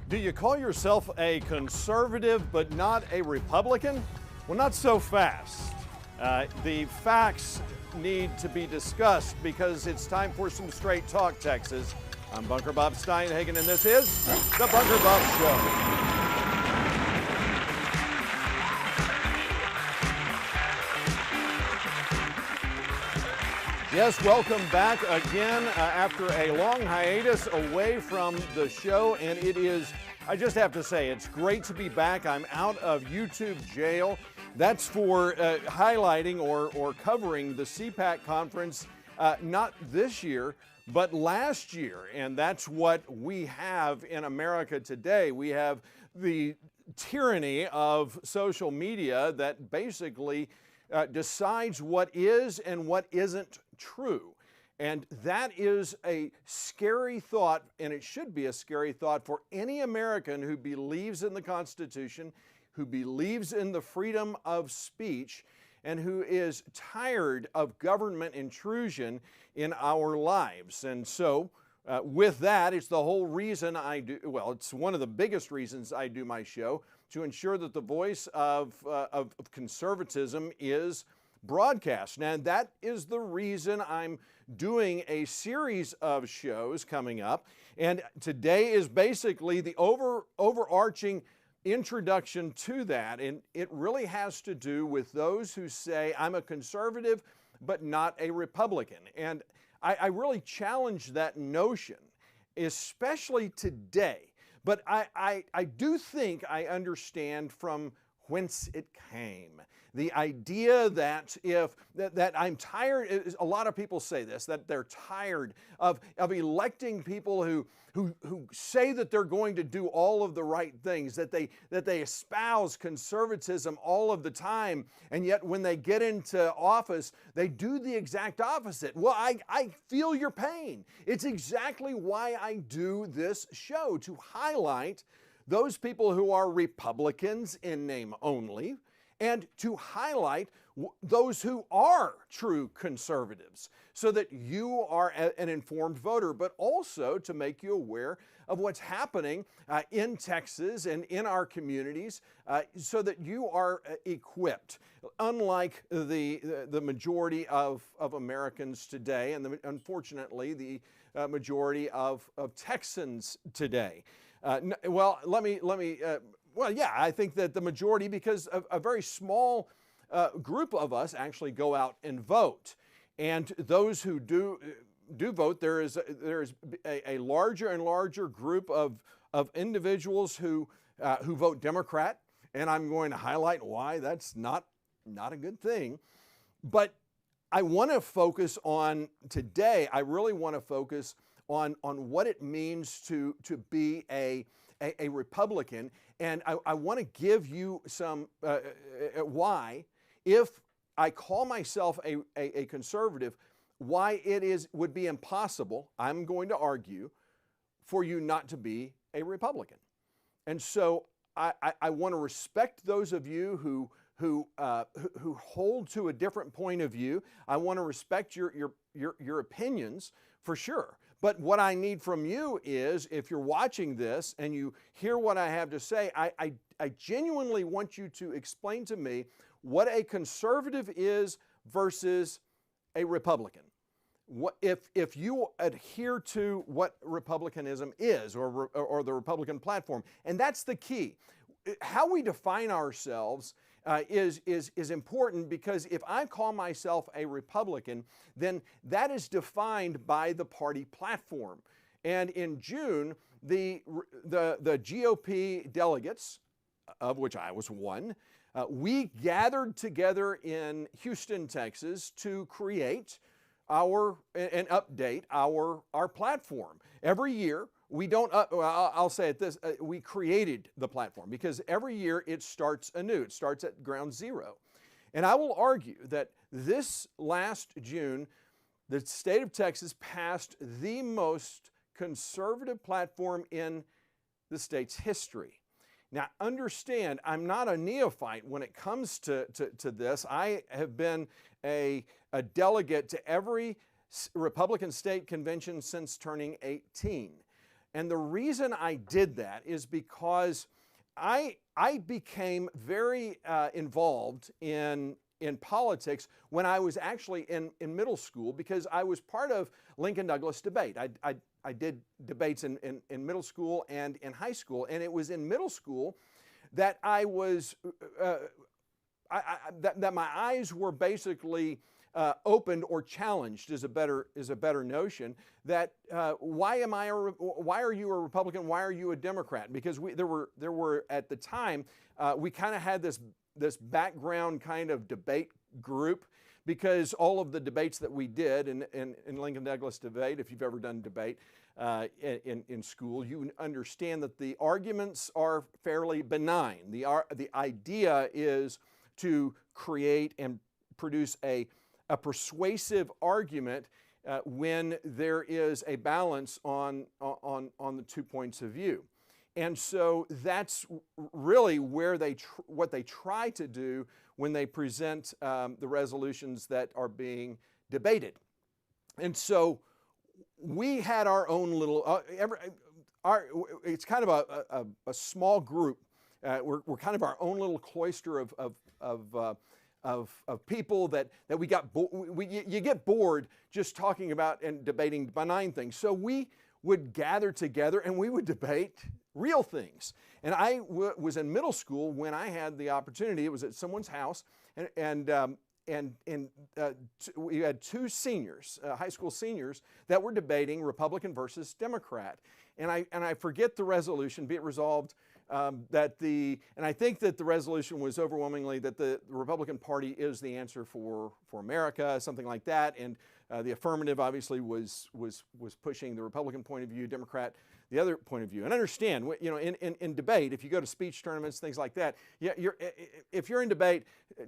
Do you call yourself a conservative but not a Republican? Well, not so fast. The facts need to be discussed because it's time for some straight talk, Texas. I'm Bunker Bob Steinhagen, and this is the Bunker Bob Show. Yes, welcome back again after a long hiatus away from the show, and it is, I just have to say, it's great to be back. I'm out of YouTube jail. That's for highlighting or covering the CPAC conference, not this year, but last year, and that's what we have in America today. We have the tyranny of social media that basically decides what is and what isn't true. And that is a scary thought, and it should be a scary thought for any American who believes in the Constitution, who believes in the freedom of speech, and who is tired of government intrusion in our lives. And so, with that, it's the whole reason I do, well, it's one of the biggest reasons I do my show, to ensure that the voice of conservatism is broadcast. And that is the reason I'm doing a series of shows coming up. And today is basically the overarching introduction to that. And it really has to do with those who say, I'm a conservative, but not a Republican. And I really challenge that notion, especially today. But I do think I understand from whence it came. The idea that that I'm tired, a lot of people say this, that they're tired of electing people who say that they're going to do all of the right things, that they espouse conservatism all of the time, and yet when they get into office, they do the exact opposite. Well, I feel your pain. It's exactly why I do this show, to highlight those people who are Republicans in name only, and to highlight those who are true conservatives so that you are an informed voter, but also to make you aware of what's happening in Texas and in our communities so that you are equipped. Unlike the majority of Americans today, and unfortunately the majority of Texans today. Well, yeah, I think that the majority, because a very small group of us actually go out and vote. And those who do vote, there is a larger and larger group of individuals who vote Democrat. And I'm going to highlight why that's not a good thing. But I want to focus on today, I really want to focus on what it means to be a Republican. And I want to give you some why, if I call myself a conservative, why it would be impossible, I'm going to argue, for you not to be a Republican. And so I want to respect those of you who hold to a different point of view. I want to respect your opinions for sure. But what I need from you is, if you're watching this and you hear what I have to say, I genuinely want you to explain to me what a conservative is versus a Republican. If you adhere to what Republicanism is, or the Republican platform, and that's the key. How we define ourselves is important, because if I call myself a Republican, then that is defined by the party platform. And in June, the GOP delegates, of which I was one, we gathered together in Houston, Texas, to create and update our platform. Every year, we don't, I'll say it this, we created the platform because every year it starts anew. It starts at ground zero. And I will argue that this last June, the state of Texas passed the most conservative platform in the state's history. Now, understand, I'm not a neophyte when it comes to this. I have been a delegate to every Republican state convention since turning 18. And the reason I did that is because I became very involved in politics when I was actually in middle school, because I was part of Lincoln Douglas debate. I did debates in middle school and in high school, and it was in middle school that I was that my eyes were basically opened or challenged is a better notion. That why are you a Republican? Why are you a Democrat? Because there were at the time we kind of had this background kind of debate group, because all of the debates that we did in Lincoln Douglas debate, if you've ever done debate in school, you understand that the arguments are fairly benign. The idea is to create and produce a persuasive argument when there is a balance on the 2 points of view. And so that's really where what they try to do when they present the resolutions that are being debated. And so we had our own little, it's kind of a small group. We're kind of our own little cloister of people that we got. You get bored just talking about and debating benign things. So we would gather together and we would debate real things. And I was in middle school when I had the opportunity. It was at someone's house, and we had two seniors, high school seniors, that were debating Republican versus Democrat. And I forget the resolution. Be it resolved and I think that the resolution was overwhelmingly that the Republican Party is the answer for America, something like that. And the affirmative obviously was pushing the Republican point of view, Democrat the other point of view. And understand, you know, in debate, if you go to speech tournaments, things like that, if you're in debate,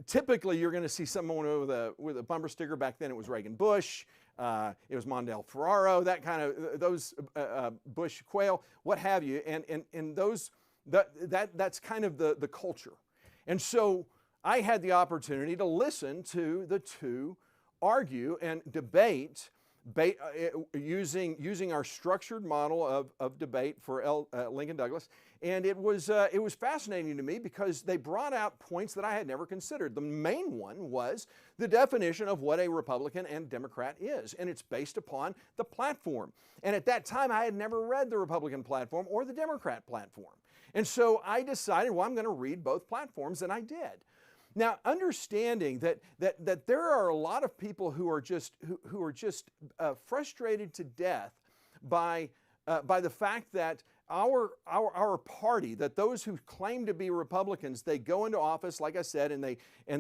typically you're going to see someone with a bumper sticker. Back then it was Reagan Bush, it was Mondale Ferraro, that kind of, those Bush Quayle, what have you, and those, that's kind of the culture. And so I had the opportunity to listen to the two argue and debate using our structured model of debate for Lincoln Douglas. And it was fascinating to me because they brought out points that I had never considered. The main one was the definition of what a Republican and Democrat is, and it's based upon the platform. And at that time, I had never read the Republican platform or the Democrat platform. And so I decided, well, I'm going to read both platforms, and I did. Now, understanding that there are a lot of people who are just frustrated to death by the fact that our party, that those who claim to be Republicans, they go into office, like I said, and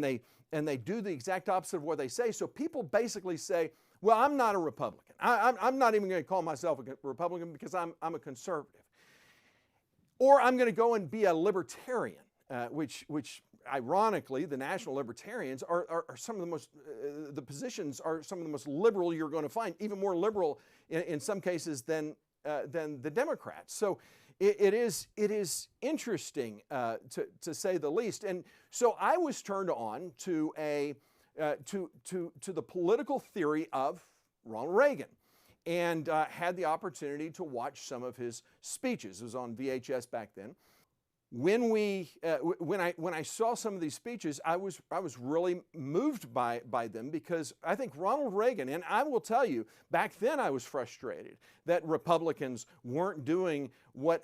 they do the exact opposite of what they say. So people basically say, well, I'm not a Republican. I'm not even going to call myself a Republican because I'm a conservative. Or I'm going to go and be a libertarian, which ironically, the national libertarians are some of the most, the positions are some of the most liberal you're going to find, even more liberal in some cases than the Democrats. So it is interesting to say the least. And so I was turned on to the political theory of Ronald Reagan, and had the opportunity to watch some of his speeches. It was on VHS back then. When I saw some of these speeches, I was really moved by them, because I think Ronald Reagan, and I will tell you, back then I was frustrated that Republicans weren't doing what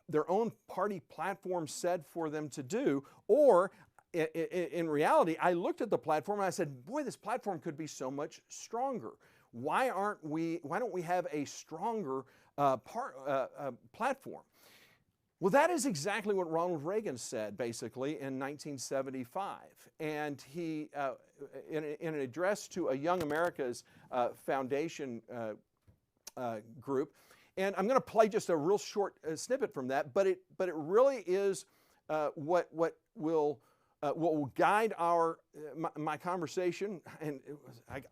their own party platform said for them to do, or in reality, I looked at the platform and I said, boy, this platform could be so much stronger. Why don't we have a stronger platform? Well, that is exactly what Ronald Reagan said, basically, in 1975. And he, in an address to a Young America's Foundation group, and I'm going to play just a real short snippet from that, but it really is what will guide my conversation. And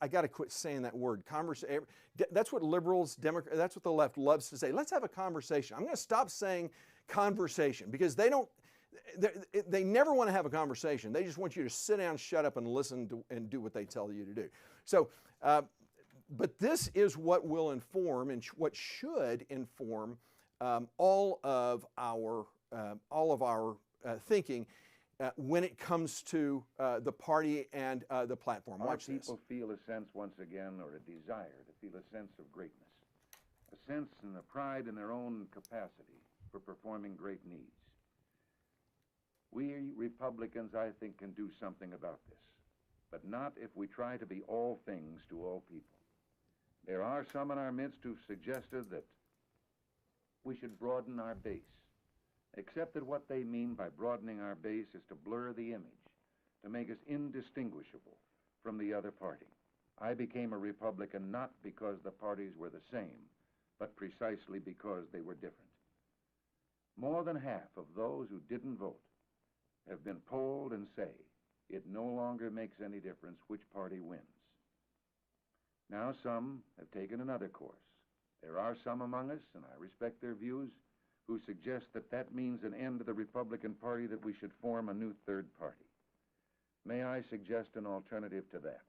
I got to quit saying that word, conversation. That's what liberals, Democrats, that's what the left loves to say. Let's have a conversation. I'm going to stop saying conversation, because they never want to have a conversation. They just want you to sit down, shut up, and listen to, and do what they tell you to do. So but this is what will inform and what should inform all of our thinking when it comes to the party and the platform. Watch this. People feel a sense once again, or a desire to feel a sense of greatness, a sense and a pride in their own capacity for performing great needs. We Republicans, I think, can do something about this, but not if we try to be all things to all people. There are some in our midst who've suggested that we should broaden our base, except that what they mean by broadening our base is to blur the image, to make us indistinguishable from the other party. I became a Republican not because the parties were the same, but precisely because they were different. More than half of those who didn't vote have been polled and say it no longer makes any difference which party wins. Now some have taken another course. There are some among us, and I respect their views, who suggest that that means an end to the Republican Party, that we should form a new third party. May I suggest an alternative to that?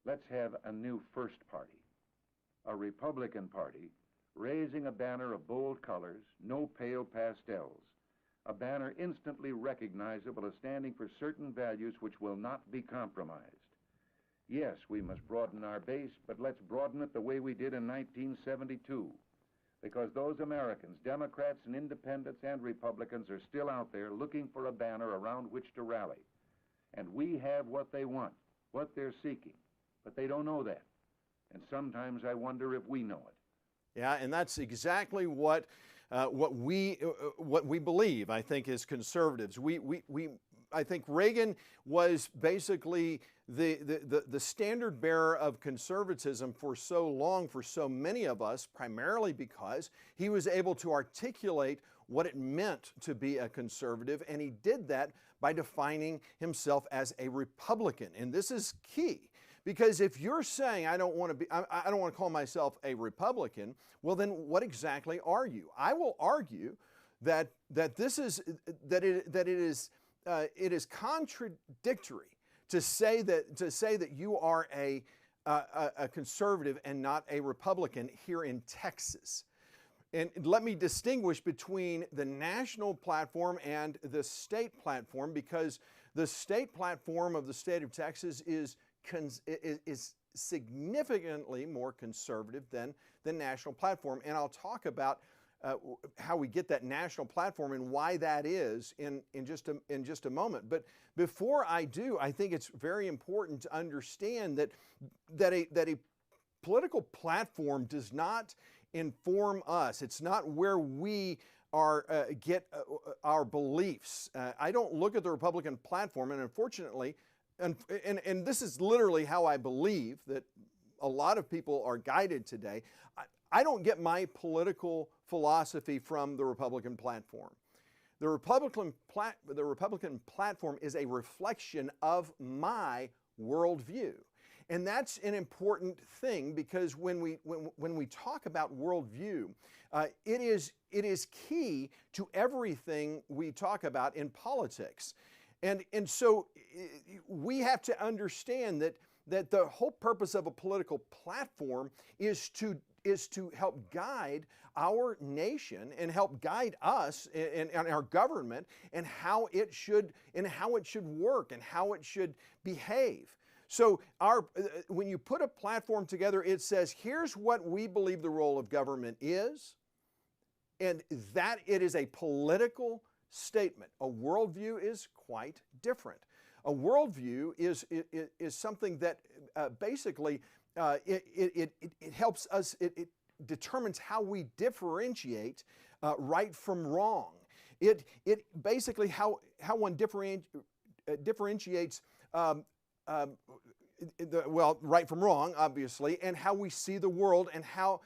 Let's have a new first party, a Republican Party raising a banner of bold colors, no pale pastels, a banner instantly recognizable as standing for certain values which will not be compromised. Yes, we must broaden our base, but let's broaden it the way we did in 1972. Because those Americans, Democrats and Independents and Republicans, are still out there looking for a banner around which to rally. And we have what they want, what they're seeking, but they don't know that. And sometimes I wonder if we know it. Yeah, and that's exactly what we believe, I think, as conservatives. I think Reagan was basically the standard bearer of conservatism for so long, for so many of us, primarily because he was able to articulate what it meant to be a conservative, and he did that by defining himself as a Republican. And this is key, because if you're saying I don't want to call myself a Republican, well then what exactly are you? I will argue that it is contradictory to say that you are a conservative and not a Republican here in Texas. And let me distinguish between the national platform and the state platform, because the state platform of the state of Texas is significantly more conservative than the national platform. And I'll talk about how we get that national platform and why that is in just a moment. But before I do, I think it's very important to understand that a political platform does not inform us. It's not where we get our beliefs. I don't look at the Republican platform, and unfortunately, and this is literally how I believe that a lot of people are guided today. I don't get my political philosophy from the Republican platform. The Republican platform is a reflection of my worldview. And that's an important thing, because when we talk about worldview, it is key to everything we talk about in politics. And so we have to understand that the whole purpose of a political platform is to help guide our nation and help guide us and our government and how it should work and how it should behave. So when you put a platform together, it says, here's what we believe the role of government is, and that it is a political statement. A worldview is quite different. A worldview is something that basically it helps us, it determines how we differentiate right from wrong. It basically how one differentiates right from wrong, obviously, and how we see the world and how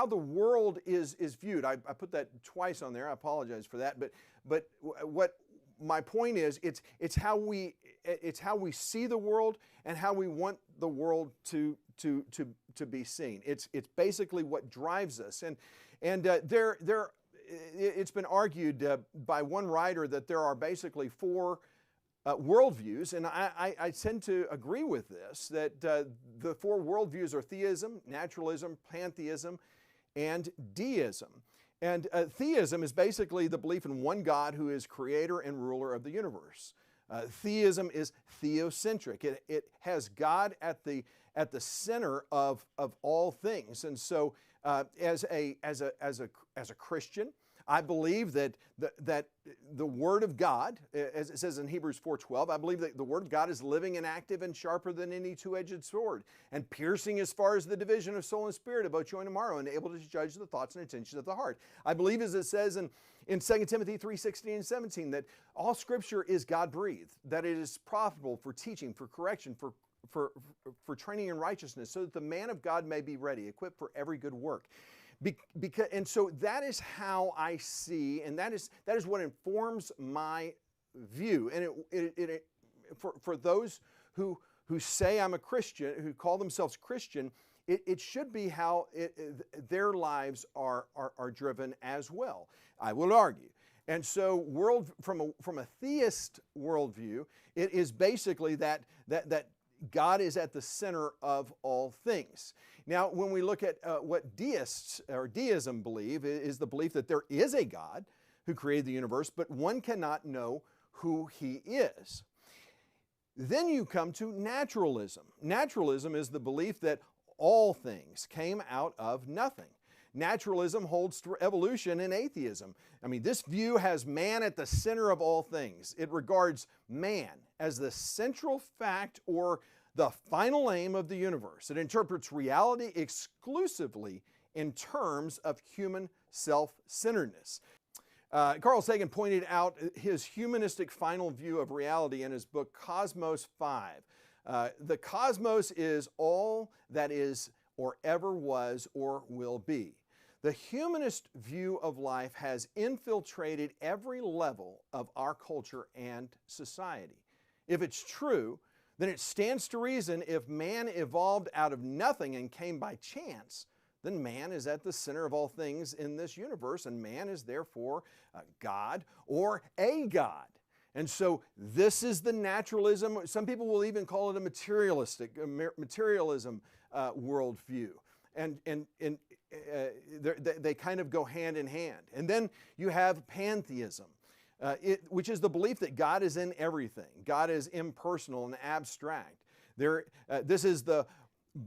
the world is viewed. I put that twice on there. I apologize for that, but what my point is, it's how we see the world and how we want the world to be seen. It's basically what drives us, and it's been argued by one writer that there are basically four worldviews, and I tend to agree with this, that the four worldviews are theism, naturalism, pantheism, and deism. And theism is basically the belief in one God who is creator and ruler of the universe. Theism is theocentric. It has God at the center of all things. And so as a Christian, I believe that the Word of God, as it says in Hebrews 4:12, I believe that the Word of God is living and active and sharper than any two-edged sword, and piercing as far as the division of soul and spirit, of both joint and marrow, and able to judge the thoughts and intentions of the heart. I believe, as it says in 2 Timothy 3:16 and 17, that all Scripture is God-breathed, that it is profitable for teaching, for correction, for training in righteousness, so that the man of God may be ready, equipped for every good work. And so that is how I see, and that is what informs my view. And for those who say I'm a Christian, who call themselves Christian, it should be how their lives are driven as well, I would argue. And so from a theist worldview, it is basically that God is at the center of all things. Now, when we look at what deists or deism believe, is the belief that there is a God who created the universe, but one cannot know who He is. Then you come to naturalism. Naturalism is the belief that all things came out of nothing. Naturalism holds to evolution and atheism. I mean, this view has man at the center of all things. It regards man as the central fact or the final aim of the universe. It interprets reality exclusively in terms of human self-centeredness. Carl Sagan pointed out his humanistic final view of reality in his book Cosmos 5. The cosmos is all that is or ever was or will be. The humanist view of life has infiltrated every level of our culture and society. If it's true, then it stands to reason if man evolved out of nothing and came by chance, then man is at the center of all things in this universe, and man is therefore God or a God. And so this is the naturalism. Some people will even call it a materialism worldview. And they kind of go hand in hand. And then you have pantheism, which is the belief that God is in everything. God is impersonal and abstract. This is the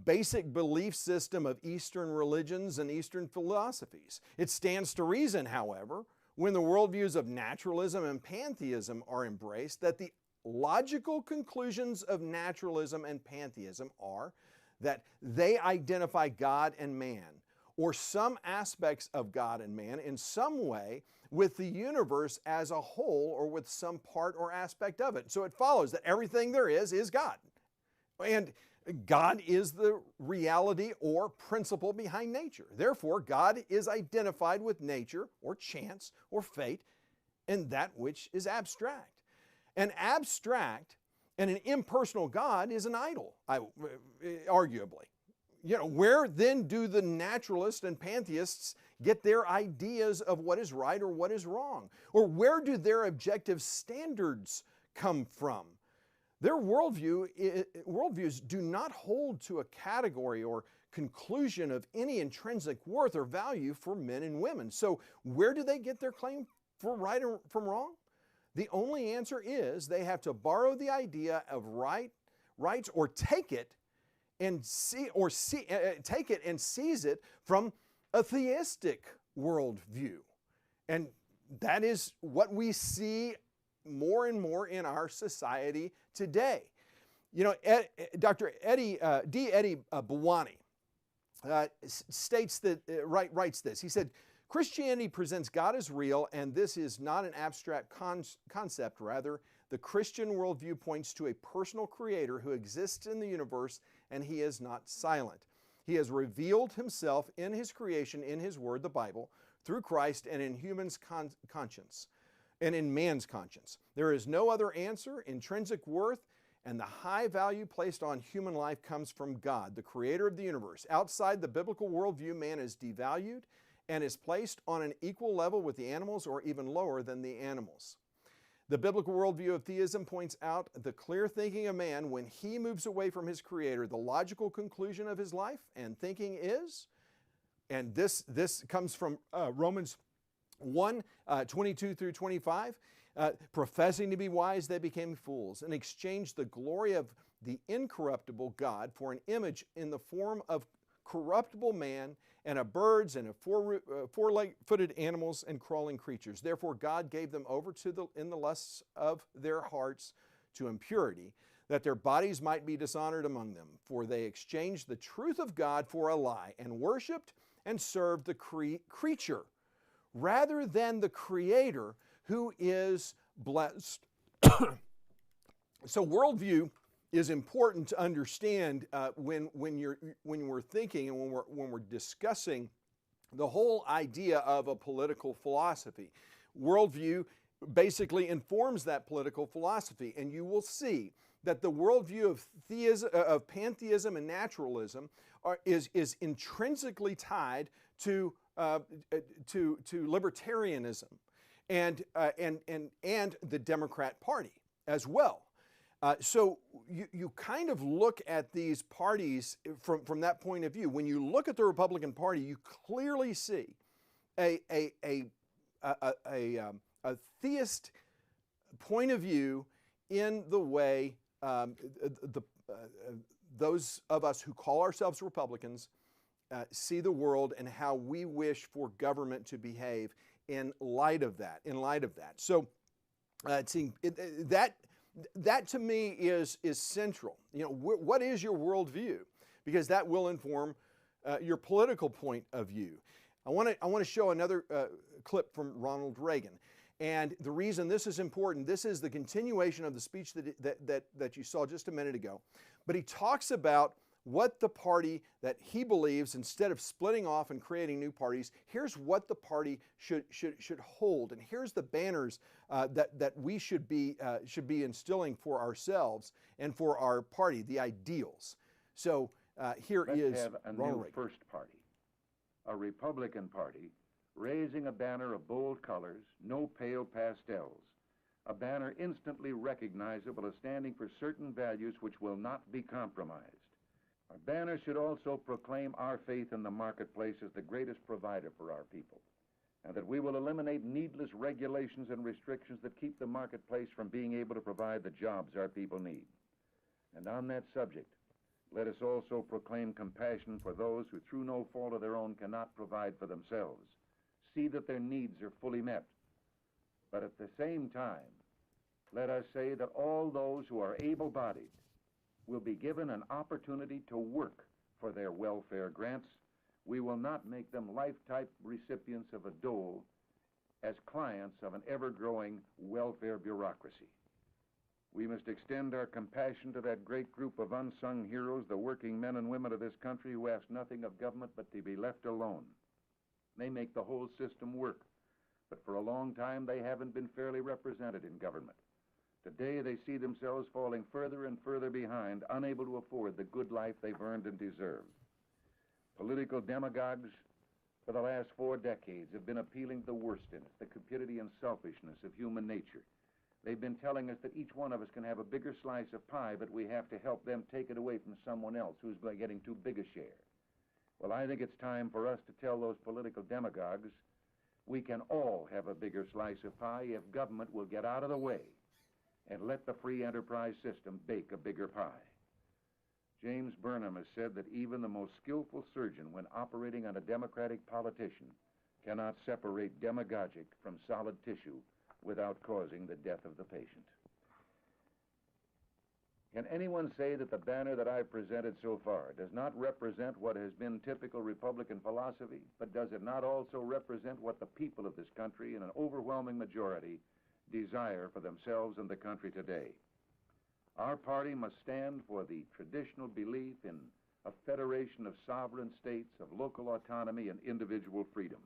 basic belief system of Eastern religions and Eastern philosophies. It stands to reason, however, when the worldviews of naturalism and pantheism are embraced, that the logical conclusions of naturalism and pantheism are that they identify God and man, or some aspects of God and man in some way with the universe as a whole, or with some part or aspect of it. So it follows that everything there is God. And God is the reality or principle behind nature. Therefore, God is identified with nature or chance or fate and that which is abstract. An abstract and an impersonal God is an idol, arguably. Where then do the naturalists and pantheists get their ideas of what is right or what is wrong? Or where do their objective standards come from? Their worldviews do not hold to a category or conclusion of any intrinsic worth or value for men and women. So where do they get their claim for right or from wrong? The only answer is they have to borrow the idea of rights or take it and take it and seize it from a theistic worldview. And that is what we see more and more in our society today. Dr. Eddie Bawani states that, writes this. He said, Christianity presents God as real, and this is not an abstract concept. Rather, the Christian worldview points to a personal creator who exists in the universe, and he is not silent. He has revealed himself in his creation, in his word, the Bible, through Christ and in humans' conscience. And in man's conscience. There is no other answer. Intrinsic worth and the high value placed on human life comes from God, the creator of the universe. Outside the biblical worldview, man is devalued and is placed on an equal level with the animals or even lower than the animals. The biblical worldview of theism points out the clear thinking of man when he moves away from his creator. The logical conclusion of his life and thinking is, and this comes from Romans 1, 22 through 25, professing to be wise, they became fools and exchanged the glory of the incorruptible God for an image in the form of corruptible man and of birds and of four-footed animals and crawling creatures. Therefore God gave them over in the lusts of their hearts to impurity, that their bodies might be dishonored among them. For they exchanged the truth of God for a lie and worshiped and served the creature rather than the Creator, who is blessed. So worldview is important to understand when we're thinking and when we're discussing the whole idea of a political philosophy. Worldview basically informs that political philosophy, and you will see that the worldview of theism, of pantheism and naturalism is intrinsically tied to libertarianism and the Democrat Party as well. So you kind of look at these parties from that point of view. When you look at the Republican Party, you clearly see a theist point of view in the way those of us who call ourselves Republicans see the world and how we wish for government to behave in light of that. So that to me is central. You know, what is your worldview? Because that will inform your political point of view. I want to show another clip from Ronald Reagan. And the reason this is important, this is the continuation of the speech that you saw just a minute ago. But he talks about what the party that he believes, instead of splitting off and creating new parties, here's what the party should hold, and here's the banners that we should be instilling for ourselves and for our party, the ideals. So here is Let's have a new first party, a Republican Party, raising a banner of bold colors, no pale pastels, a banner instantly recognizable as standing for certain values which will not be compromised. Our banner should also proclaim our faith in the marketplace as the greatest provider for our people, and that we will eliminate needless regulations and restrictions that keep the marketplace from being able to provide the jobs our people need. And on that subject, let us also proclaim compassion for those who, through no fault of their own, cannot provide for themselves. See that their needs are fully met. But at the same time, let us say that all those who are able-bodied will be given an opportunity to work for their welfare grants. We will not make them lifetime recipients of a dole as clients of an ever-growing welfare bureaucracy. We must extend our compassion to that great group of unsung heroes, the working men and women of this country who ask nothing of government but to be left alone. They make the whole system work, but for a long time they haven't been fairly represented in government. Today they see themselves falling further and further behind, unable to afford the good life they've earned and deserve. Political demagogues for the last 4 decades have been appealing to the worst in us, the cupidity and selfishness of human nature. They've been telling us that each one of us can have a bigger slice of pie, but we have to help them take it away from someone else who's getting too big a share. Well, I think it's time for us to tell those political demagogues we can all have a bigger slice of pie if government will get out of the way and let the free enterprise system bake a bigger pie. James Burnham has said that even the most skillful surgeon, when operating on a Democratic politician, cannot separate demagogic from solid tissue without causing the death of the patient. Can anyone say that the banner that I've presented so far does not represent what has been typical Republican philosophy, but does it not also represent what the people of this country, in an overwhelming majority, desire for themselves and the country today? Our party must stand for the traditional belief in a federation of sovereign states, of local autonomy and individual freedom.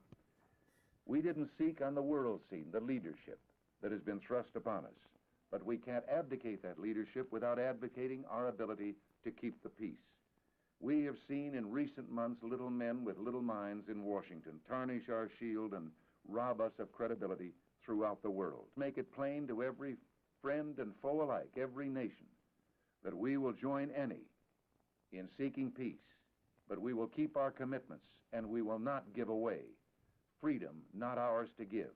We didn't seek on the world scene the leadership that has been thrust upon us, but we can't abdicate that leadership without advocating our ability to keep the peace. We have seen in recent months little men with little minds in Washington tarnish our shield and rob us of credibility throughout the world. Make it plain to every friend and foe alike, every nation, that we will join any in seeking peace, but we will keep our commitments and we will not give away freedom not ours to give,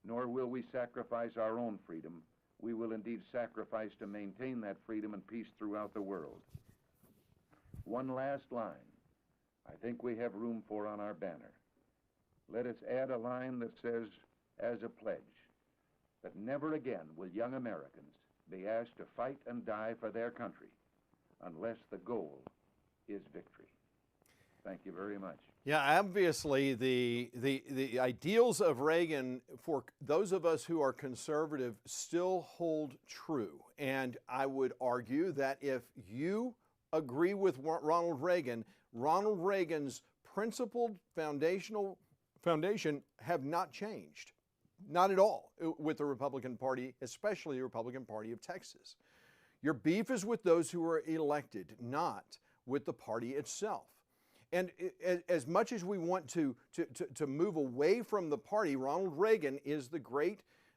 nor will we sacrifice our own freedom. We will indeed sacrifice to maintain that freedom and peace throughout the world. One last line I think we have room for on our banner. Let us add a line that says, as a pledge, that never again will young Americans be asked to fight and die for their country unless the goal is victory. Thank you very much. Yeah, obviously the ideals of Reagan for those of us who are conservative still hold true. And I would argue that if you agree with Ronald Reagan's principled foundation have not changed. Not at all with the Republican Party, especially the Republican Party of Texas. Your beef is with those who are elected, not with the party itself. And as much as we want to move away from the party, Ronald Reagan is the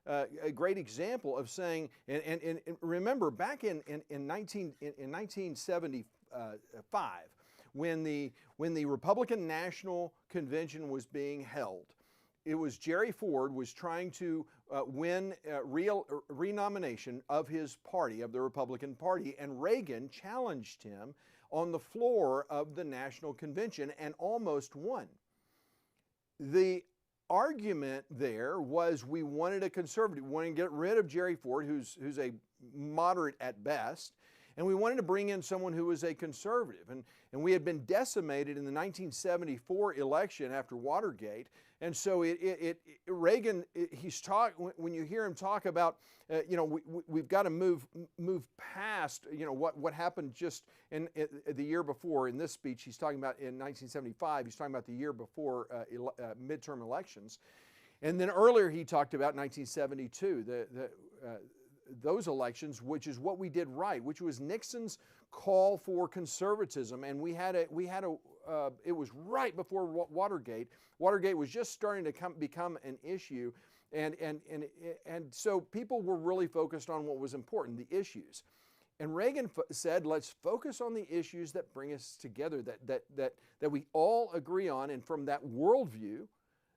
a great example of saying, and remember back in 1975, when the Republican National Convention was being held, it was Jerry Ford was trying to win renomination of his party, of the Republican Party, and Reagan challenged him on the floor of the National Convention and almost won. The argument there was we wanted a conservative, we wanted to get rid of Jerry Ford, who's a moderate at best, and we wanted to bring in someone who was a conservative. And we had been decimated in the 1974 election after Watergate. And so Reagan, when you hear him talk about, we've got to move past, what happened just in the year before. In this speech, he's talking about in 1975, he's talking about the year before midterm elections. And then earlier he talked about 1972, those elections, which is what we did right, which was Nixon's call for conservatism, and it was right before Watergate. Watergate was just starting to become an issue, and so people were really focused on what was important, the issues. And Reagan said, let's focus on the issues that bring us together, that we all agree on, and from that worldview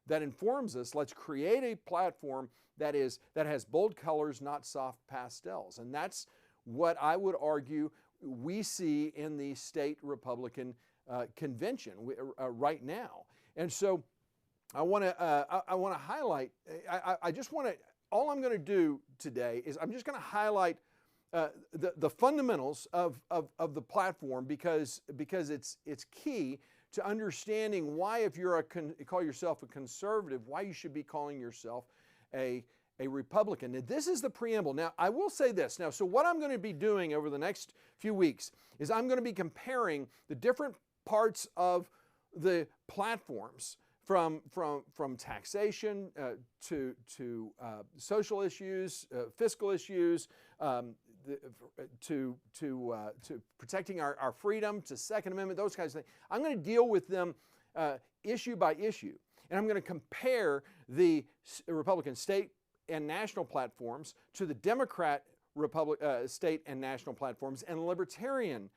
that informs us, let's create a platform that has bold colors, not soft pastels. And that's what I would argue we see in the state Republican convention right now. And so I want to highlight. All I'm going to do today is I'm just going to highlight the fundamentals of the platform because it's key to understanding why, if you call yourself a conservative, why you should be calling yourself a Republican. And this is the preamble. Now, I will say this. Now, so what I'm going to be doing over the next few weeks is I'm going to be comparing the different parts of the platforms from taxation to social issues, fiscal issues, to protecting our freedom, to Second Amendment, those kinds of things. I'm going to deal with them issue by issue. And I'm going to compare the Republican state and national platforms to the Democrat state and national platforms and libertarian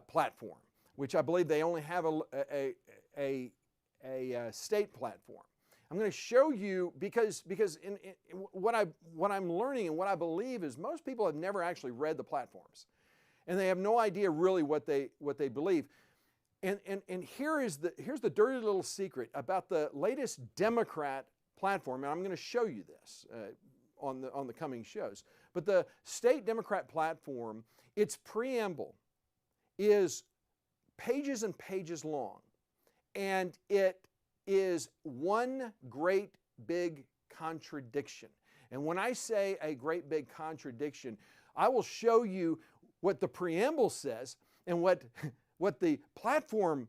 platform, which I believe they only have a state platform. I'm going to show you because in what I'm learning and what I believe is most people have never actually read the platforms, and they have no idea really what they believe. And here's the dirty little secret about the latest Democrat platform, and I'm going to show you this on the coming shows. But the state Democrat platform, its preamble is pages and pages long, and it is one great big contradiction. And when I say a great big contradiction, I will show you what the preamble says and what the platform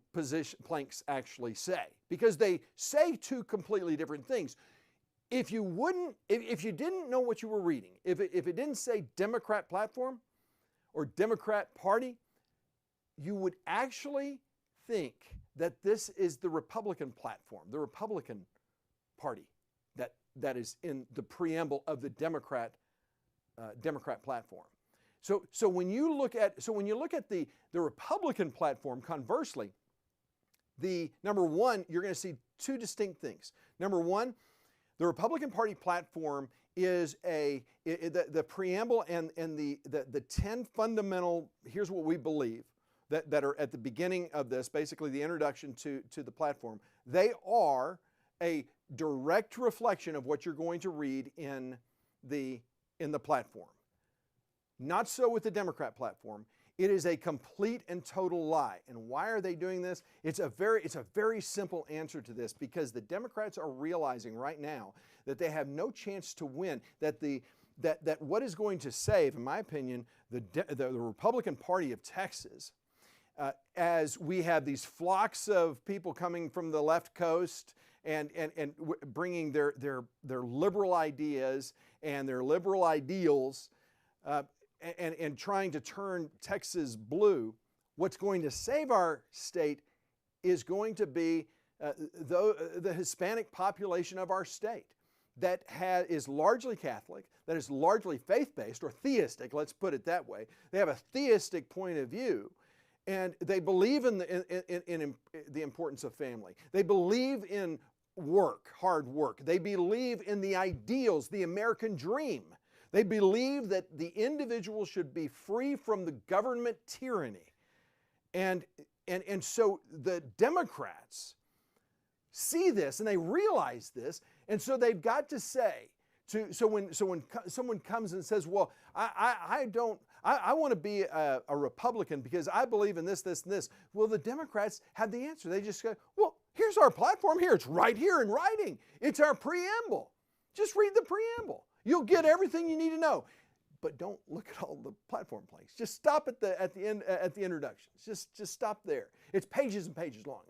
planks actually say, because they say two completely different things. If you didn't know what you were reading, if it didn't say Democrat platform or Democrat Party, you would actually think that this is the Republican platform, the Republican Party that that is in the preamble of the Democrat platform. So when you look at the Republican platform, conversely, number one, you're going to see two distinct things. Number one, the Republican Party platform is the preamble and the 10 fundamental, here's what we believe, that are at the beginning of this, basically the introduction to the platform. They are a direct reflection of what you're going to read in the platform. Not so with the Democrat platform. It is a complete and total lie. And why are they doing this? It's a very simple answer to this, because the Democrats are realizing right now that they have no chance to win, that what is going to save, in my opinion, the Republican Party of Texas, as we have these flocks of people coming from the left coast and bringing their liberal ideas and their liberal ideals, and trying to turn Texas blue. What's going to save our state is going to be the Hispanic population of our state that is largely Catholic, that is largely faith-based or theistic, let's put it that way. They have a theistic point of view, and they believe in the importance of family. They believe in work, hard work. They believe in the ideals, the American dream. They believe that the individual should be free from the government tyranny. And so the Democrats see this and they realize this, and so they've got to say, so when someone comes and says, well, I want to be a Republican because I believe in this, this, and this. Well, the Democrats have the answer. They just go, well, here's our platform here. It's right here in writing. It's our preamble. Just read the preamble. You'll get everything you need to know. But don't look at all the platform planks. Just stop at the end, at the introductions. Just stop there. It's pages and pages long.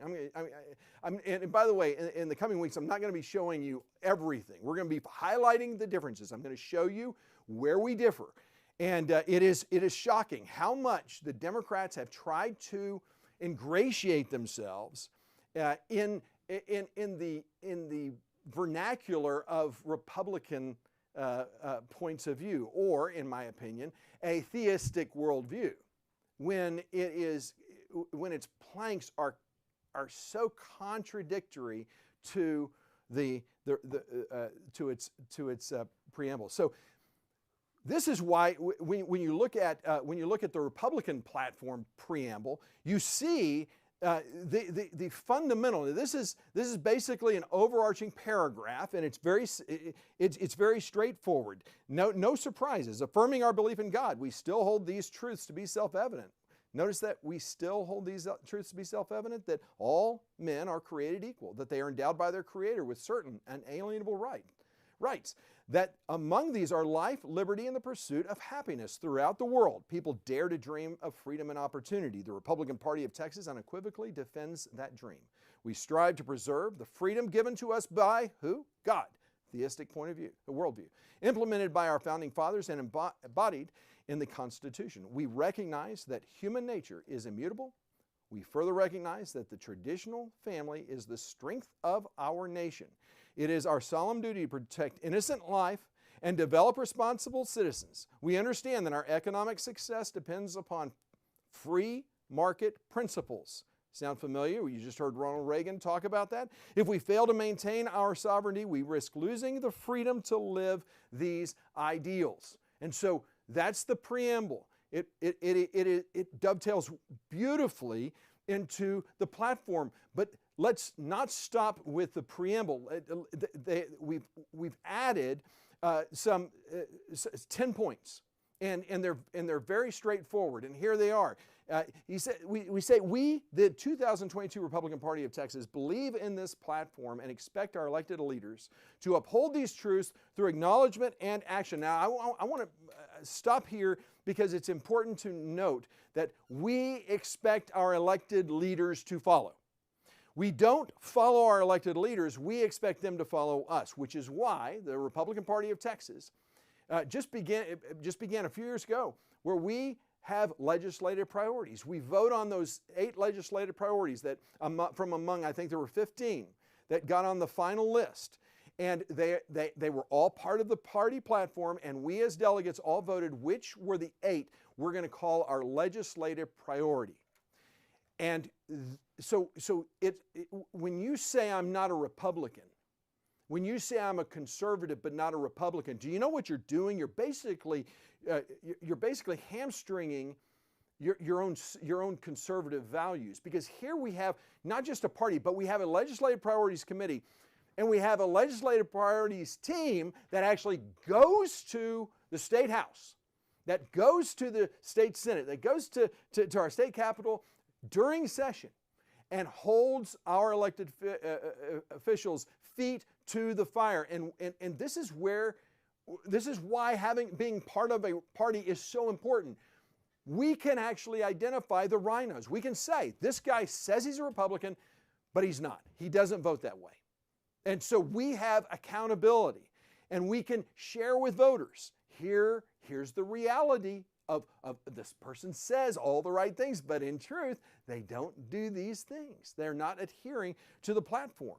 And by the way, in the coming weeks, I'm not going to be showing you everything. We're going to be highlighting the differences. I'm going to show you where we differ. And it is shocking how much the Democrats have tried to ingratiate themselves in the vernacular of Republican points of view, or, in my opinion, a theistic worldview, when its planks are so contradictory to its preamble. So this is why when you look at the Republican platform preamble, you see the fundamental. This is basically an overarching paragraph, and it's very straightforward. No surprises. Affirming our belief in God, we still hold these truths to be self-evident. Notice that we still hold these truths to be self-evident, that all men are created equal, that they are endowed by their Creator with certain unalienable rights, that among these are life, liberty, and the pursuit of happiness throughout the world. People dare to dream of freedom and opportunity. The Republican Party of Texas unequivocally defends that dream. We strive to preserve the freedom given to us by who? God. Theistic point of view, the worldview, implemented by our founding fathers and embodied in the Constitution. We recognize that human nature is immutable. We further recognize that the traditional family is the strength of our nation. It is our solemn duty to protect innocent life and develop responsible citizens. We understand that our economic success depends upon free market principles. Sound familiar? You just heard Ronald Reagan talk about that. If we fail to maintain our sovereignty, we risk losing the freedom to live these ideals. And so that's the preamble. It dovetails beautifully into the platform. But let's not stop with the preamble. We've added some 10 points, and they're very straightforward. And here they are. We say, the 2022 Republican Party of Texas, believe in this platform and expect our elected leaders to uphold these truths through acknowledgement and action. Now, I want to stop here because it's important to note that we expect our elected leaders to follow. We don't follow our elected leaders, we expect them to follow us, which is why the Republican Party of Texas just began a few years ago, where we have legislative priorities. We vote on those 8 legislative priorities that from among, I think there were 15, that got on the final list. And they were all part of the party platform, and we as delegates all voted which were the 8 we're going to call our legislative priority. And so when you say I'm not a Republican, when you say I'm a conservative but not a Republican, do you know what you're doing? You're basically hamstringing your own conservative values. Because here we have not just a party, but we have a legislative priorities committee, and we have a legislative priorities team that actually goes to the state house, that goes to the state senate, that goes to our state capitol during session and holds our elected officials' feet to the fire. And this is why being part of a party is so important. We can actually identify the rhinos. We can say, this guy says he's a Republican, but he's not. He doesn't vote that way. And so we have accountability, and we can share with voters. Here's the reality of this person says all the right things, but in truth, they don't do these things. They're not adhering to the platform.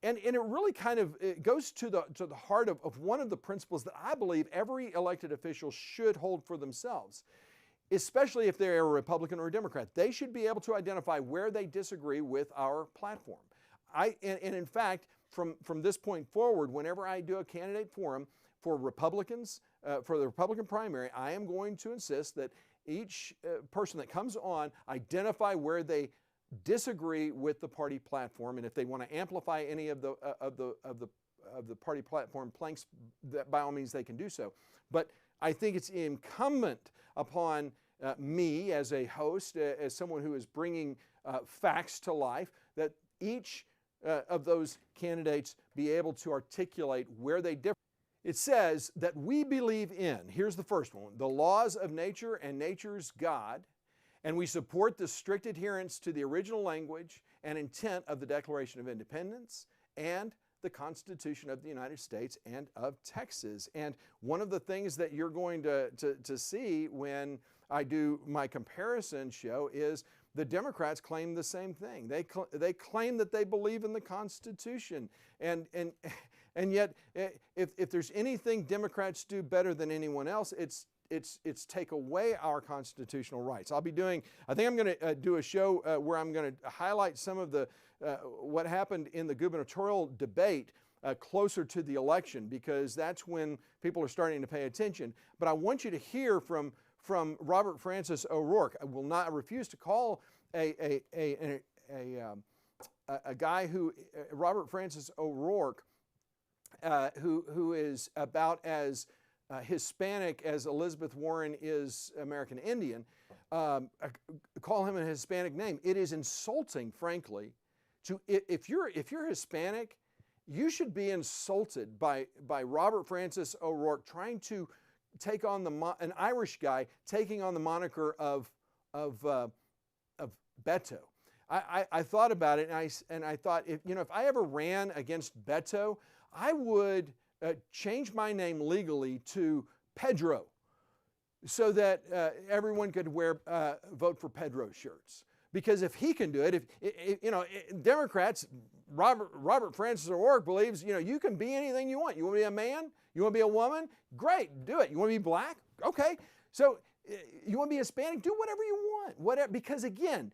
And it really it goes to the heart of one of the principles that I believe every elected official should hold for themselves, especially if they're a Republican or a Democrat. They should be able to identify where they disagree with our platform. And in fact, from this point forward, whenever I do a candidate forum for Republicans, for the Republican primary, I am going to insist that each person that comes on identify where they disagree with the party platform, and if they want to amplify any of the party platform planks, that by all means they can do so. But I think it's incumbent upon me as a host, as someone who is bringing facts to life, that each of those candidates be able to articulate where they differ. It says that we believe in, here's the first one, the laws of nature and nature's God, and we support the strict adherence to the original language and intent of the Declaration of Independence and the Constitution of the United States and of Texas. And one of the things that you're going to see when I do my comparison show is the Democrats claim the same thing. They claim that they believe in the Constitution, and yet if there's anything Democrats do better than anyone else, it's take away our constitutional rights. I think I'm going to do a show where I'm going to highlight some of the what happened in the gubernatorial debate closer to the election, because that's when people are starting to pay attention. But I want you to hear from Robert Francis O'Rourke. I refuse to call a guy who Robert Francis O'Rourke, who is about as Hispanic as Elizabeth Warren is American Indian, call him a Hispanic name. It is insulting, frankly, if you're Hispanic, you should be insulted by Robert Francis O'Rourke trying to take on an Irish guy taking on the moniker of Beto. I thought about it, and I thought, if I ever ran against Beto, I would change my name legally to Pedro, so that everyone could vote for Pedro shirts. Because if he can do it, if Democrats, Robert Francis O'Rourke believes, you can be anything you want. You want to be a man? You want to be a woman? Great, do it. You want to be black? Okay. So you want to be Hispanic? Do whatever you want. Because again,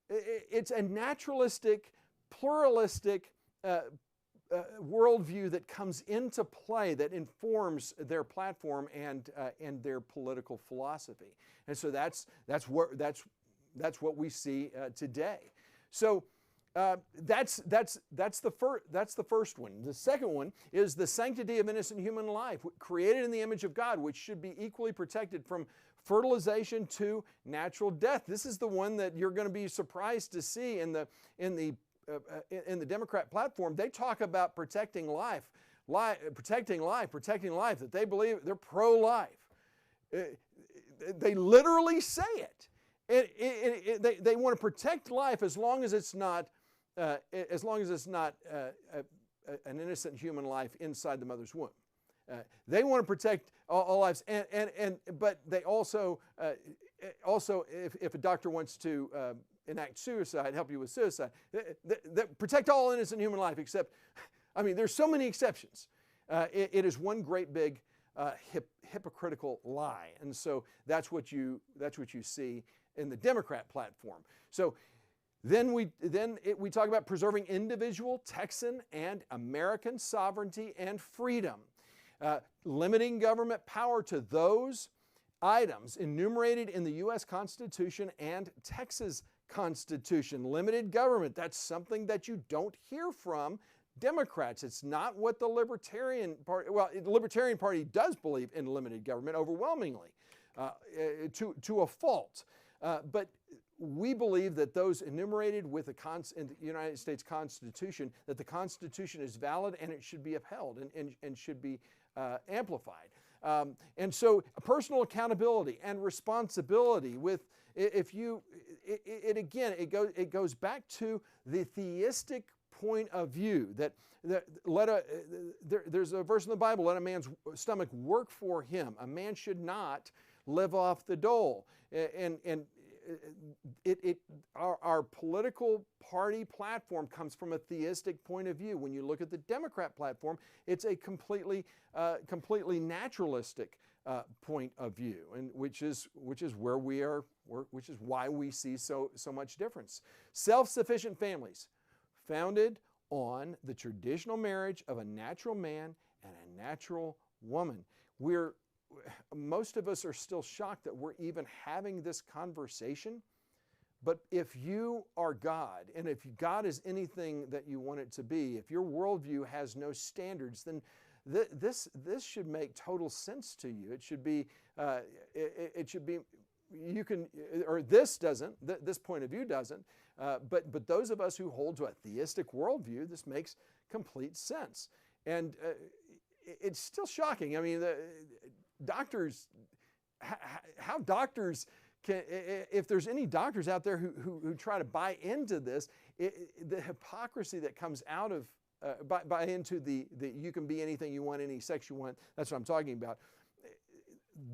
it's a naturalistic, pluralistic worldview that comes into play that informs their platform and their political philosophy. And so that's what we see today. So that's the first one. The second one is the sanctity of innocent human life, created in the image of God, which should be equally protected from fertilization to natural death. This is the one that you're going to be surprised to see in the Democrat platform. They talk about protecting life, that they believe they're pro-life. They literally say it. They want to protect life as long as it's not an innocent human life inside the mother's womb. They want to protect all lives, but they also if a doctor wants to enact suicide, help you with suicide, they protect all innocent human life, except I mean, there's so many exceptions. It is one great big hypocritical lie, and so that's what you see in the Democrat platform. So then we talk about preserving individual Texan and American sovereignty and freedom, limiting government power to those items enumerated in the U.S. Constitution and Texas Constitution. Limited government, that's something that you don't hear from Democrats. It's not what the Libertarian Party, well, the Libertarian Party does believe in limited government overwhelmingly, to a fault. But we believe that those enumerated with in the United States Constitution, that the Constitution is valid and it should be upheld and should be amplified. And so personal accountability and responsibility with, it goes back to the theistic point of view that there's a verse in the Bible, let a man's stomach work for him. A man should not live off the dole. Our political party platform comes from a theistic point of view. When you look at the Democrat platform, it's a completely naturalistic point of view, and which is where we are, which is why we see so much difference. Self-sufficient families founded on the traditional marriage of a natural man and a natural woman. Most of us are still shocked that we're even having this conversation. But if you are God, and if God is anything that you want it to be, if your worldview has no standards, then this should make total sense to you. It should be, you can, or this doesn't, this point of view doesn't, but those of us who hold to a theistic worldview, this makes complete sense. And it's still shocking. I mean, doctors, how doctors can, if there's any doctors out there who try to buy into this, the hypocrisy that comes out of, buy into the you can be anything you want, any sex you want, that's what I'm talking about.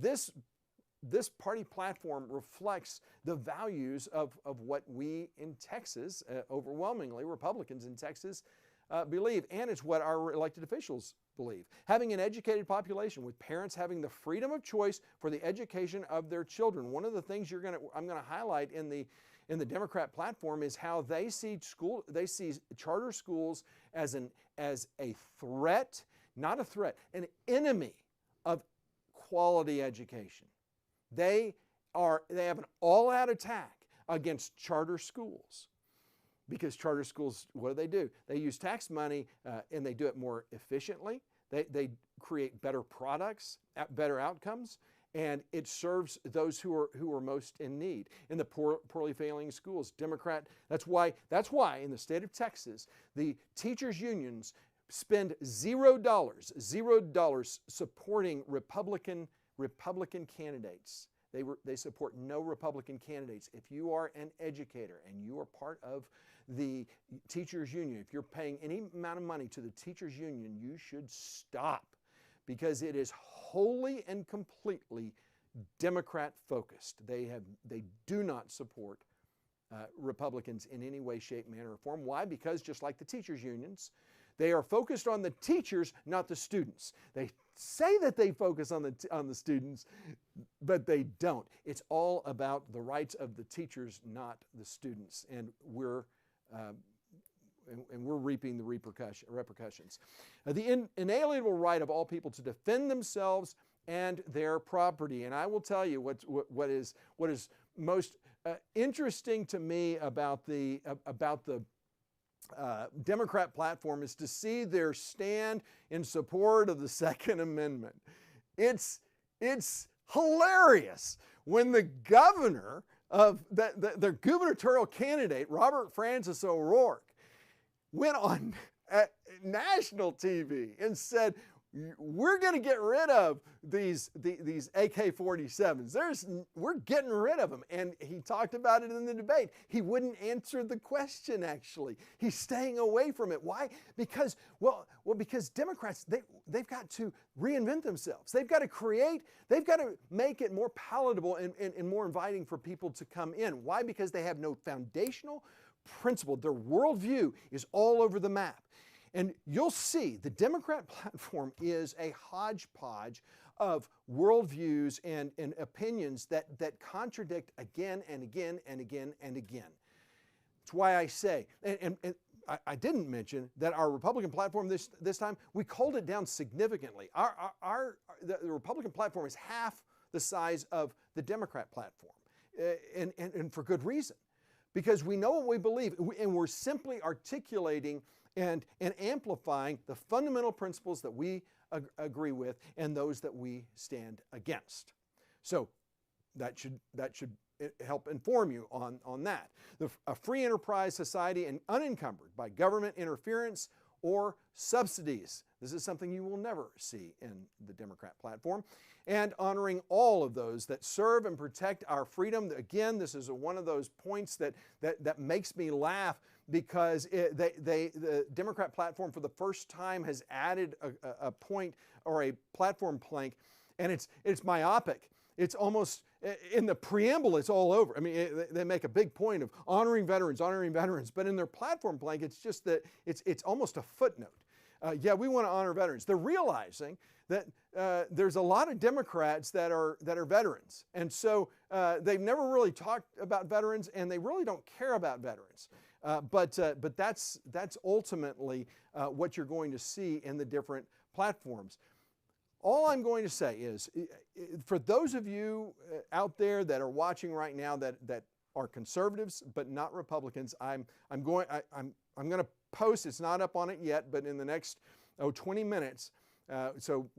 This party platform reflects the values of what we in Texas, overwhelmingly Republicans in Texas, believe, and it's what our elected officials believe. Having an educated population with parents having the freedom of choice for the education of their children. One of the things I'm going to highlight in the Democrat platform is how they see charter schools as a threat, not a threat, an enemy of quality education. They have an all-out attack against charter schools. Because charter schools, what do? They use tax money and they do it more efficiently. They create better products, better outcomes, and it serves those who are most in need. In the poorly failing schools, Democrat. That's why in the state of Texas, the teachers' unions spend $0 supporting Republican candidates. They support no Republican candidates. If you are an educator and you are part of the teachers union, if you're paying any amount of money to the teachers union, you should stop, because it is wholly and completely Democrat focused. They do not support Republicans in any way, shape, manner, or form. Why? Because just like the teachers unions, they are focused on the teachers, not the students. They say that they focus on the students, but they don't. It's all about the rights of the teachers, not the students, and we're reaping the repercussions. The inalienable right of all people to defend themselves and their property. And I will tell you what is most interesting to me about the Democrat platform is to see their stand in support of the Second Amendment. It's hilarious when the governor of the gubernatorial candidate, Robert Francis O'Rourke, went on national TV and said, we're going to get rid of these AK-47s. We're getting rid of them. And he talked about it in the debate. He wouldn't answer the question, actually. He's staying away from it. Why? Because Democrats, they've got to reinvent themselves. They've got to make it more palatable and more inviting for people to come in. Why? Because they have no foundational principle. Their worldview is all over the map. And you'll see the Democrat platform is a hodgepodge of worldviews and opinions that contradict again and again and again and again. That's why I say, and I didn't mention that our Republican platform this time, we culled it down significantly. The Republican platform is half the size of the Democrat platform, and for good reason. Because we know what we believe, and we're simply articulating and amplifying the fundamental principles that we agree with and those that we stand against. So that should help inform you on that. A free enterprise society and unencumbered by government interference or subsidies. This is something you will never see in the Democrat platform. And honoring all of those that serve and protect our freedom. Again, this is one of those points that makes me laugh, because the Democrat platform for the first time has added a point or a platform plank, and it's myopic. It's almost, in the preamble, it's all over. I mean, they make a big point of honoring veterans, but in their platform plank, it's just that it's almost a footnote. Yeah, we want to honor veterans. They're realizing that there's a lot of Democrats that are veterans, and so they've never really talked about veterans, and they really don't care about veterans. But that's ultimately what you're going to see in the different platforms. All I'm going to say is, for those of you out there that are watching right now that are conservatives but not Republicans, I'm going to post. It's not up on it yet, but in the next 20 minutes. So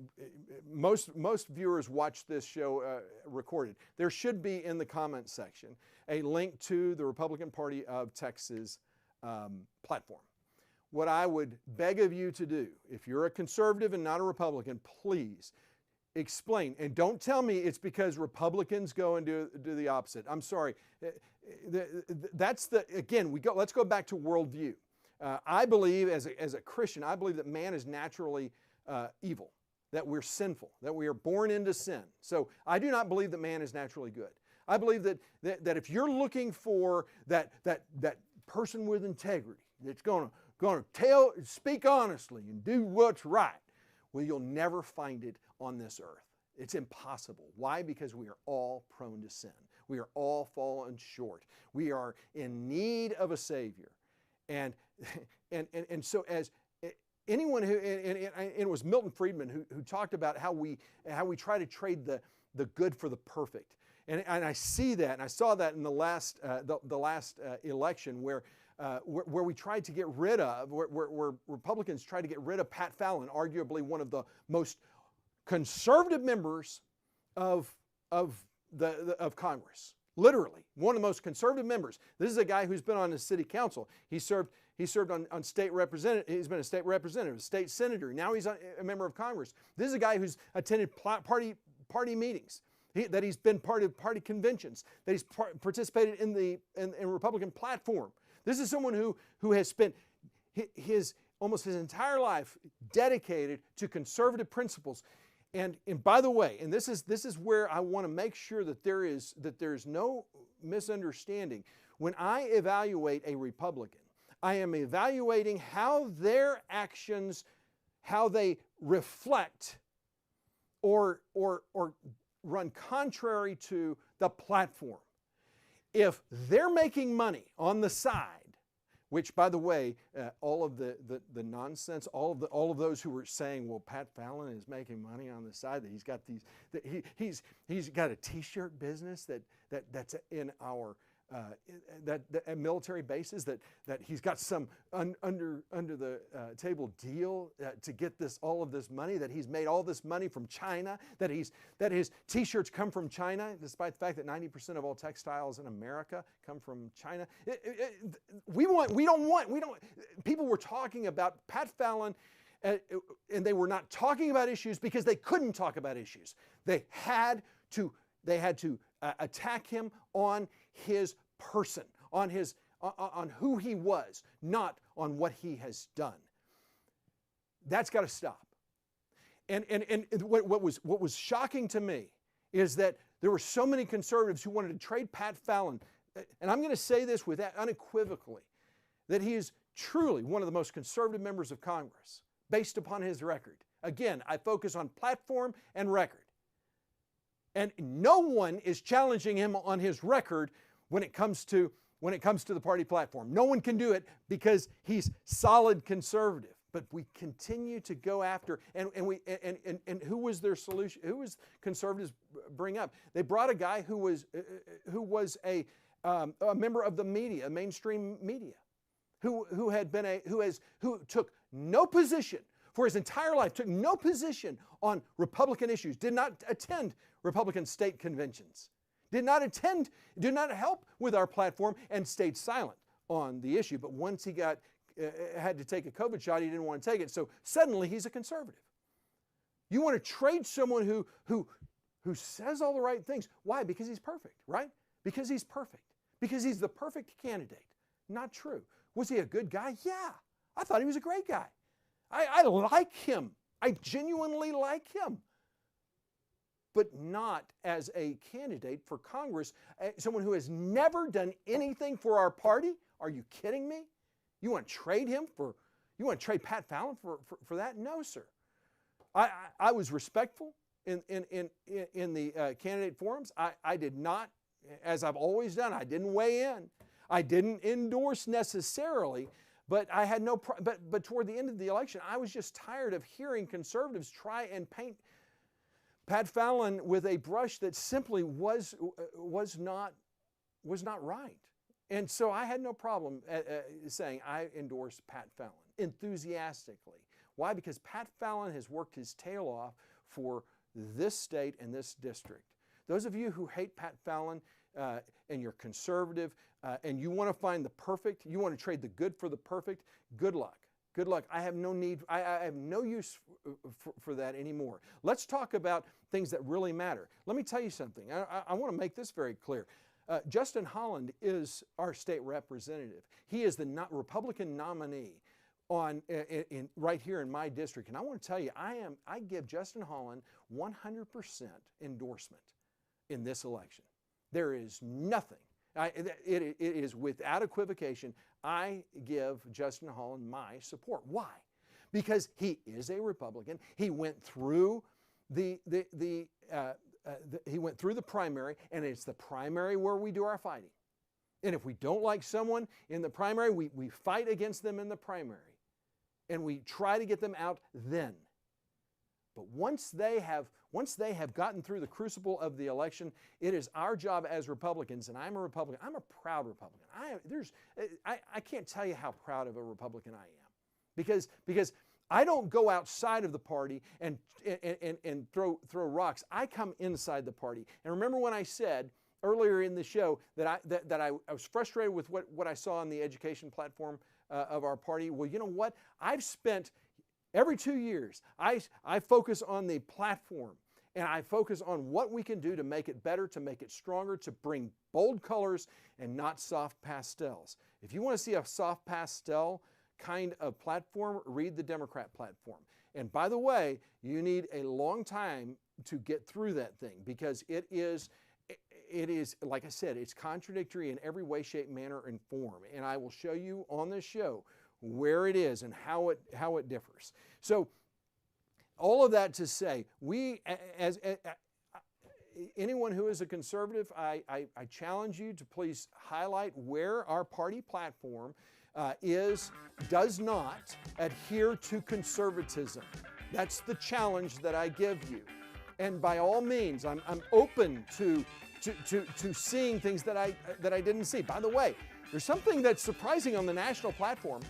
most viewers watch this show recorded. There should be in the comments section a link to the Republican Party of Texas platform. What I would beg of you to do, if you're a conservative and not a Republican, please explain. And don't tell me it's because Republicans go and do the opposite. I'm sorry. Again, let's go back to worldview. I believe, as a Christian, I believe that man is naturally evil, that we're sinful, that we are born into sin. So I do not believe that man is naturally good. I believe that if you're looking for that person with integrity that's going to speak honestly and do what's right, well, you'll never find it on this earth. It's impossible. Why? Because we are all prone to sin. We are all fallen short. We are in need of a Savior. And so as anyone who, and it was Milton Friedman who talked about how we try to trade the good for the perfect. And I see that, and I saw that in the last election where we tried to get rid of, where Republicans tried to get rid of Pat Fallon, arguably one of the most conservative members of Congress. Literally, one of the most conservative members. This is a guy who's been on the city council. He served on state representative. He's been a state representative, a state senator. Now he's a member of Congress. This is a guy who's attended party meetings. That he's been part of party conventions. That he's participated in the Republican platform. This is someone who has spent almost his entire life dedicated to conservative principles. And by the way, and this is where I want to make sure that there's no misunderstanding. When I evaluate a Republican, I am evaluating how their actions, how they reflect or run contrary to the platform. If they're making money on the side, which, by the way, all of the nonsense, all of those who were saying, well, Pat Fallon is making money on the side, that he's got he's got a T-shirt business that's in our at military bases, that he's got some under the table deal to get all of this money, that he's made all this money from China, that his T-shirts come from China, despite the fact that 90% of all textiles in America come from China. People were talking about Pat Fallon, and they were not talking about issues because they couldn't talk about issues. They had to attack him on his person, on who he was, not on what he has done. That's got to stop. And what was shocking to me is that there were so many conservatives who wanted to trade Pat Fallon, and I'm going to say this with that unequivocally, that he is truly one of the most conservative members of Congress based upon his record. Again, I focus on platform and record. And no one is challenging him on his record when it comes to the party platform. No one can do it because he's solid conservative. But we continue to go after, and who was their solution? Who was conservatives bring up? They brought a guy who was a member of the media, mainstream media, who took no position for his entire life, took no position on Republican issues, did not attend Republican state conventions, did not help with our platform, and stayed silent on the issue. But once he had to take a COVID shot, he didn't want to take it. So suddenly he's a conservative. You want to trade someone who says all the right things. Why? Because he's perfect, right? Because he's perfect. Because he's the perfect candidate. Not true. Was he a good guy? Yeah. I thought he was a great guy. I like him. I genuinely like him. But not as a candidate for Congress, someone who has never done anything for our party. Are you kidding me? You want to trade him you want to trade Pat Fallon for that? No, sir. I was respectful in the candidate forums. I did not, as I've always done, I didn't weigh in. I didn't endorse necessarily, but I had no, but toward the end of the election, I was just tired of hearing conservatives try and paint Pat Fallon with a brush that simply was not right. And so I had no problem saying I endorse Pat Fallon enthusiastically. Why? Because Pat Fallon has worked his tail off for this state and this district. Those of you who hate Pat Fallon and you're conservative and you want to find the perfect, you want to trade the good for the perfect, good luck. Good luck. I have no need, I have no use for that anymore. Let's talk about things that really matter. Let me tell you something. I want to make this very clear. Justin Holland is our state representative. He is the Republican nominee right here in my district. And I want to tell you, I give Justin Holland 100% endorsement in this election. There is nothing. It is without equivocation. I give Justin Holland my support. Why? Because he is a Republican. He went through the primary, and it's the primary where we do our fighting. And if we don't like someone in the primary, we fight against them in the primary. And we try to get them out then. But once they have gotten through the crucible of the election, it is our job as Republicans, and I'm a Republican. I'm a proud Republican. I can't tell you how proud of a Republican I am. Because I don't go outside of the party and throw rocks. I come inside the party. And remember when I said earlier in the show that I was frustrated with what I saw on the education platform of our party? Well, you know what? I've spent every 2 years, I focus on the platform, and I focus on what we can do to make it better, to make it stronger, to bring bold colors and not soft pastels. If you want to see a soft pastel kind of platform, read the Democrat platform. And by the way, you need a long time to get through that thing, because it is, like I said, it's contradictory in every way, shape, manner, and form. And I will show you on this show where it is and how it differs. So all of that to say, we, as anyone who is a conservative, I challenge you to please highlight where our party platform does not adhere to conservatism. That's the challenge that I give you. And by all means, I'm open to seeing things that I didn't see. By the way, there's something that's surprising on the national platform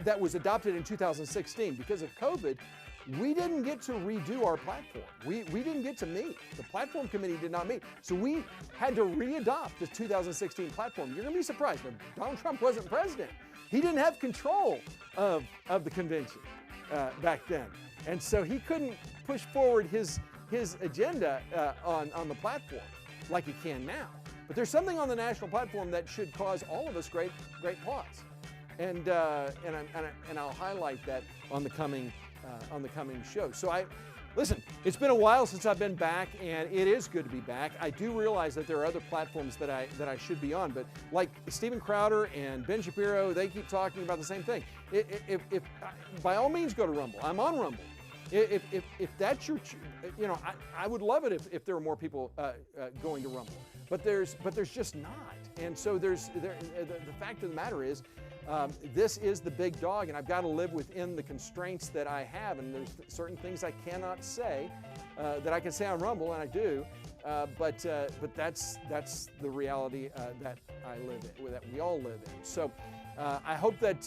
that was adopted in 2016. Because of COVID, we didn't get to redo our platform. We didn't get to meet. The platform committee did not meet. So we had to re-adopt the 2016 platform. You're going to be surprised. Now, Donald Trump wasn't president. He didn't have control of the convention back then. And so he couldn't push forward his agenda on the platform like he can now. But there's something on the national platform that should cause all of us great pause. And I'll highlight that on the coming show. So Listen, it's been a while since I've been back, and it is good to be back. I do realize that there are other platforms that I should be on, but like Steven Crowder and Ben Shapiro, they keep talking about the same thing. If by all means go to Rumble. I'm on Rumble. If that's your, I would love it if there were more people going to Rumble, but there's just not. And so the fact of the matter is, this is the big dog, and I've got to live within the constraints that I have, and there's certain things I cannot say that I can say on Rumble, and I do, but that's the reality that I live in, that we all live in. So I hope that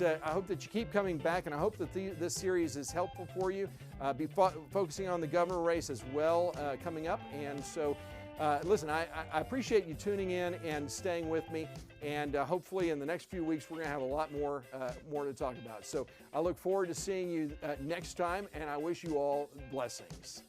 you keep coming back, and I hope that this series is helpful for you. Be focusing on the governor race as well coming up, and so. Listen, I appreciate you tuning in and staying with me, and hopefully in the next few weeks we're going to have a lot more to talk about. So I look forward to seeing you next time, and I wish you all blessings.